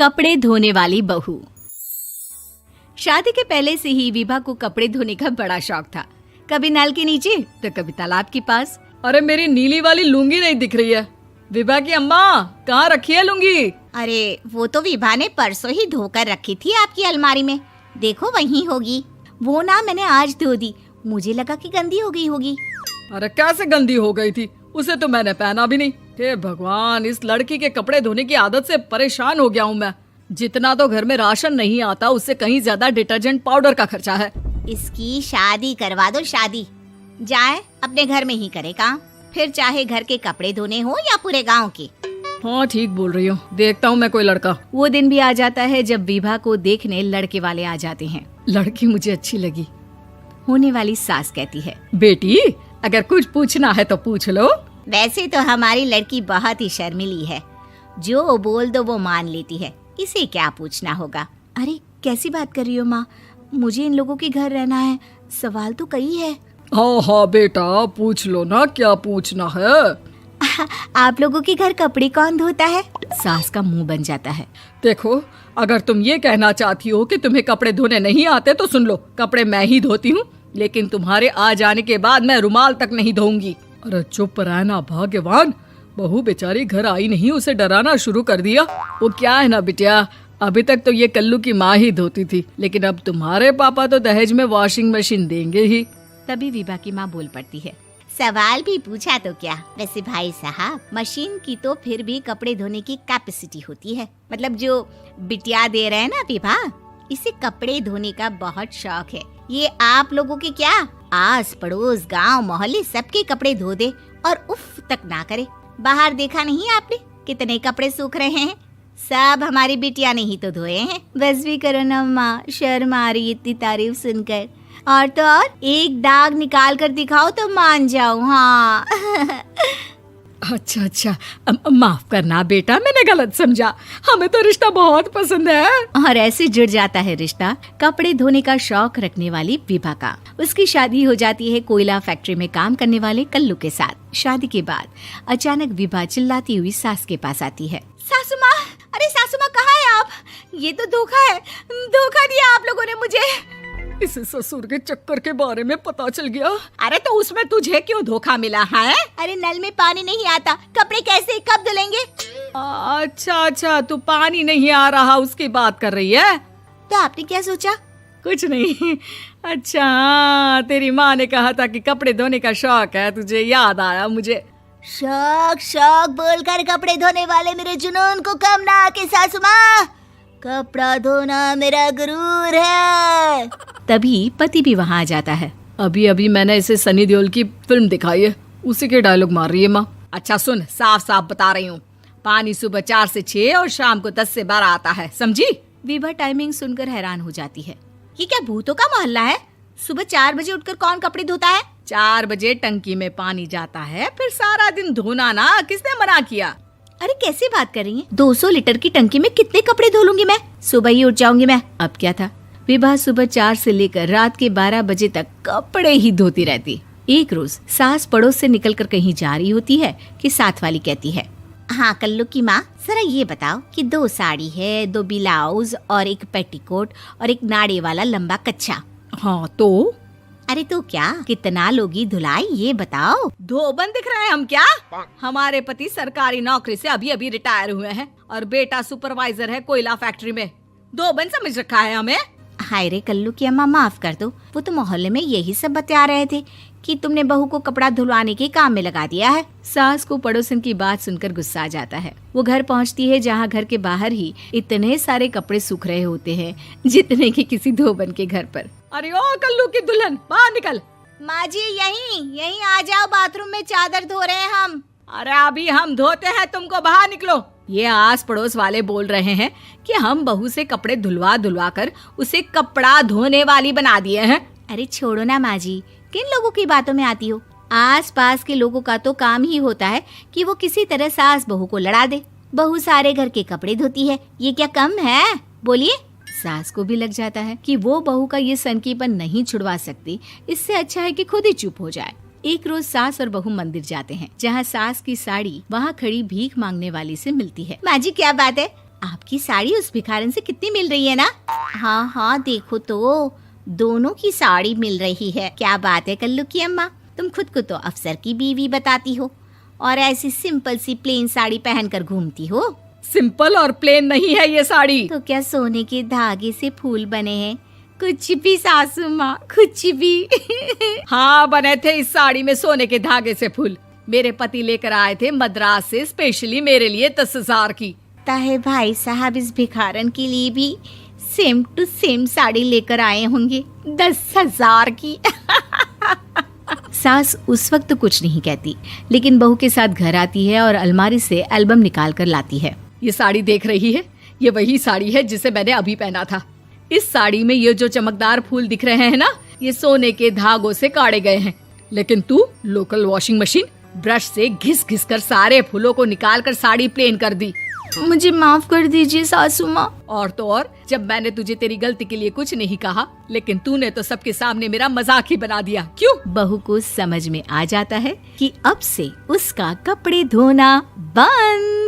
कपड़े धोने वाली बहू। शादी के पहले से ही विभा को कपड़े धोने का बड़ा शौक था। कभी नल के नीचे तो कभी तालाब के पास। अरे मेरी नीली वाली लुंगी नहीं दिख रही है। विभा की अम्मा, कहाँ रखी है लुंगी? अरे वो तो विभा ने परसों ही धोकर रखी थी आपकी अलमारी में, देखो वहीं होगी। वो ना मैंने आज धो दी, मुझे लगा कि गंदी हो गई होगी। अरे कैसे गंदी हो गई थी? उसे तो मैंने पहना भी नहीं। हे भगवान, इस लड़की के कपड़े धोने की आदत से परेशान हो गया हूँ मैं। जितना तो घर में राशन नहीं आता, उससे कहीं ज्यादा डिटर्जेंट पाउडर का खर्चा है। इसकी शादी करवा दो, शादी जाए अपने घर में ही करे काम, फिर चाहे घर के कपड़े धोने हो या पूरे गांव के। हाँ ठीक बोल रही हो, देखता हूँ मैं कोई लड़का। वो दिन भी आ जाता है जब विभा को देखने लड़के वाले आ जाते हैं। लड़की मुझे अच्छी लगी। होने वाली सास कहती है, बेटी अगर कुछ पूछना है तो पूछ लो। वैसे तो हमारी लड़की बहुत ही शर्मीली है, जो बोल दो वो मान लेती है, इसे क्या पूछना होगा। अरे कैसी बात कर रही हो माँ, मुझे इन लोगों के घर रहना है, सवाल तो कई है। हाँ हाँ बेटा, पूछ लो ना, क्या पूछना है। आप लोगों के घर कपड़े कौन धोता है? सास का मुंह बन जाता है। देखो, अगर तुम ये कहना चाहती हो कि तुम्हें कपड़े धोने नहीं आते तो सुन लो, कपड़े मैं ही धोती हूँ, लेकिन तुम्हारे आ जाने के बाद मैं रुमाल तक नहीं धोऊंगी। अरे चुप रहना भाग्यवान, बहू बेचारी घर आई नहीं, उसे डराना शुरू कर दिया। वो क्या है ना बिटिया, अभी तक तो ये कल्लू की माँ ही धोती थी, लेकिन अब तुम्हारे पापा तो दहेज में वॉशिंग मशीन देंगे ही। तभी विभा की माँ बोल पड़ती है, सवाल भी पूछा तो क्या। वैसे भाई साहब, मशीन की तो फिर भी कपड़े धोने की कैपेसिटी होती है। मतलब जो बिटिया दे रहे हैं ना विभा, इसे कपड़े धोने का बहुत शौक है। ये आप लोगों के क्या, आस पड़ोस गांव मोहल्ले सबके कपड़े धो दे और उफ तक ना करे। बाहर देखा नहीं आपने कितने कपड़े सूख रहे हैं? सब हमारी बिटिया ने ही तो धोए हैं। बस भी करो ना माँ, शर्म आ रही इतनी तारीफ सुनकर। और तो और एक दाग निकाल कर दिखाओ तो मान जाऊं। हाँ अच्छा, माफ करना बेटा, मैंने गलत समझा। हमें तो रिश्ता बहुत पसंद है। और ऐसे जुड़ जाता है रिश्ता कपड़े धोने का शौक रखने वाली विभा का। उसकी शादी हो जाती है कोयला फैक्ट्री में काम करने वाले कल्लू के साथ। शादी के बाद अचानक विभा चिल्लाती हुई सास के पास आती है। सासू माँ, अरे सासू माँ कहाँ है आप? ये तो धोखा है, धोखा दिया आप लोगों ने मुझे। इसे ससुर के चक्कर के बारे में पता चल गया। अरे तो उसमें तुझे क्यों धोखा मिला है? अरे नल में पानी नहीं आता, कपड़े कैसे कब धुलेंगे? अच्छा, तू पानी नहीं आ रहा उसकी बात कर रही है। तो आपने क्या सोचा? कुछ नहीं। अच्छा, तेरी माँ ने कहा था कि कपड़े धोने का शौक है तुझे, याद आया मुझे। शौक बोलकर कपड़े धोने वाले मेरे जुनून को कम ना आके सासू माँ, कपड़ा धोना मेरा गुरूर है। तभी पति भी वहाँ आ जाता है। अभी मैंने इसे सनी देओल की फिल्म दिखाई है, उसी के डायलॉग मार रही है माँ। अच्छा सुन, साफ बता रही हूँ, पानी सुबह 4 से 6 और शाम को 10 से 12 आता है, समझी? विभा टाइमिंग सुनकर हैरान हो जाती है। ये क्या भूतों का मोहल्ला है? सुबह 4 बजे उठकर कौन कपड़े धोता है? 4 बजे टंकी में पानी जाता है, फिर सारा दिन धोना ना, किसने मना किया? अरे कैसे बात कर रही हैं? 200 लीटर की टंकी में कितने कपड़े धो लूंगी मैं? सुबह ही उठ जाऊंगी मैं। अब क्या था, विभा सुबह 4 से लेकर रात के 12 बजे तक कपड़े ही धोती रहती। एक रोज सास पड़ोस से निकलकर कहीं जा रही होती है कि साथ वाली कहती है, हाँ कल्लू की माँ, जरा ये बताओ कि 2 साड़ी है, 2 ब्लाउज और एक पेटीकोट और एक नाड़े वाला लंबा कच्छा। हाँ तो? अरे तो क्या, कितना लोगी धुलाई ये बताओ। धोबन दिख रहे हैं हम क्या? हमारे पति सरकारी नौकरी से अभी रिटायर हुए हैं और बेटा सुपरवाइजर है कोयला फैक्ट्री में। धोबन समझ रखा है हमें? हाय रे कल्लू की अम्मा, माफ कर दो, वो तो मोहल्ले में यही सब बता रहे थे कि तुमने बहू को कपड़ा धुलवाने के काम में लगा दिया है। सास को पड़ोसन की बात सुनकर गुस्सा आ जाता है। वो घर पहुंचती है जहां घर के बाहर ही इतने सारे कपड़े सूख रहे होते हैं जितने कि किसी धोबन के घर पर। अरे ओ कल्लू की दुल्हन, बाहर निकल। माँ जी यहीं आ जाओ, बाथरूम में चादर धो रहे हैं हम। अरे अभी हम धोते हैं, तुमको बाहर निकलो। ये आस पड़ोस वाले बोल रहे हैं कि हम बहू से कपड़े धुलवा कर उसे कपड़ा धोने वाली बना दिए हैं। अरे छोड़ो ना माँ जी, किन लोगों की बातों में आती हो? आस पास के लोगों का तो काम ही होता है कि वो किसी तरह सास बहू को लड़ा दे। बहू सारे घर के कपड़े धोती है, ये क्या कम है? बोलिए। सास को भी लग जाता है कि वो बहू का ये सनकीपन नहीं छुड़वा सकती, इससे अच्छा है कि खुद ही चुप हो जाए। एक रोज सास और बहू मंदिर जाते हैं, जहाँ सास की साड़ी वहाँ खड़ी भीख मांगने वाली से मिलती है। माँ जी क्या बात है, आपकी साड़ी उस भिखारन से कितनी मिल रही है ना? हाँ हाँ देखो तो, दोनों की साड़ी मिल रही है। क्या बात है कल्लू की अम्मा, तुम खुद को तो अफसर की बीवी बताती हो और ऐसी सिंपल सी प्लेन साड़ी पहनकर घूमती हो। सिंपल और प्लेन नहीं है ये साड़ी। तो क्या सोने के धागे से फूल बने हैं? कुछ भी सासू माँ, कुछ भी। हाँ बने थे इस साड़ी में सोने के धागे से फूल। मेरे पति लेकर आए थे मद्रास से स्पेशली मेरे लिए 10,000 की। ताहे भाई साहब इस भिखारन के लिए भी सेम टू सेम साड़ी लेकर आए होंगे 10,000 की। सास उस वक्त तो कुछ नहीं कहती, लेकिन बहू के साथ घर आती है और अलमारी से एल्बम निकाल कर लाती है। ये साड़ी देख रही है, ये वही साड़ी है जिसे मैंने अभी पहना था। इस साड़ी में ये जो चमकदार फूल दिख रहे हैं ना, ये सोने के धागों से काटे गए हैं। लेकिन तू लोकल वॉशिंग मशीन ब्रश से घिस घिस कर सारे फूलों को निकाल कर साड़ी प्लेन कर दी। मुझे माफ कर दीजिए सासू माँ। और तो और, जब मैंने तुझे तेरी गलती के लिए कुछ नहीं कहा, लेकिन तूने तो सबके सामने मेरा मजाक ही बना दिया। क्यों? बहू को समझ में आ जाता है कि अब से उसका कपड़े धोना बंद।